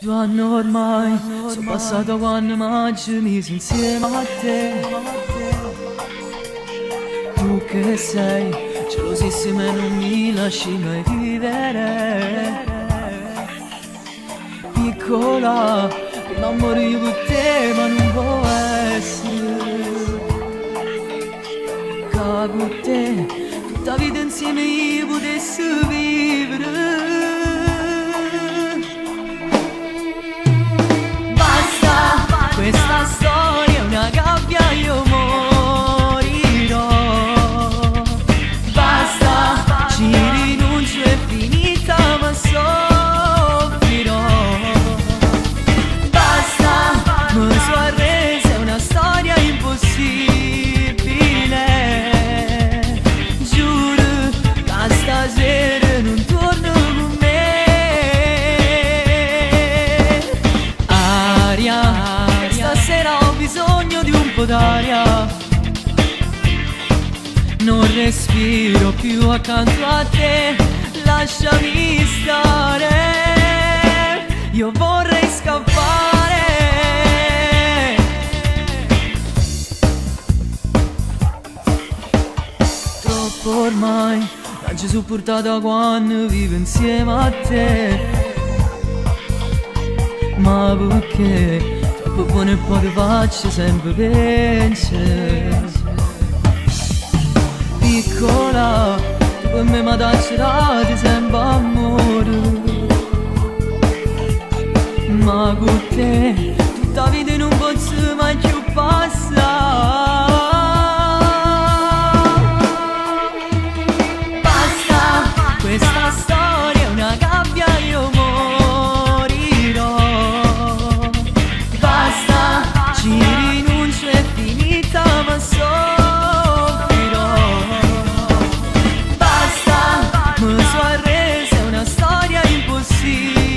2 anni ormai, sono passato quando mangi mesi insieme a te. Tu che sei gelosissima e non mi lasci mai vivere. Piccola, prima morivo per te ma non può essere. Con te, tutta vita insieme io potessi vivere. Questa storia è una gabbia, io morirò. Basta, ci rinuncio, è finita, ma soffrirò. Basta, mi sono arresa, è una storia impossibile. Giuro che stasera non torno con me. Aria, stasera ho bisogno di un po' d'aria. Non respiro più accanto a te, lasciami stare. Io vorrei scappare. Troppo ormai non ci supportato quando vivo insieme a te. Ma perché? Buono e poi ti faccio sempre vincere. Piccola, tu per me mi taccerati sempre amore. Ma con te tutta vita non posso mai più passare. Basta, questa storia è una gabbia, io morirò. Ci rinuncio, è finita, ma soffrirò. Basta, mi sono arresa, è una storia impossibile.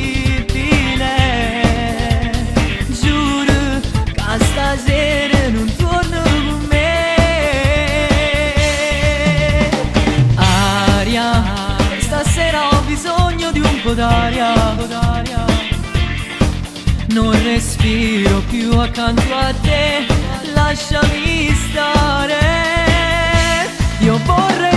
Giuro che stasera non torno con me. Aria, stasera ho bisogno di un po' d'aria. Non respiro più accanto a te, lasciami stare. Io vorrei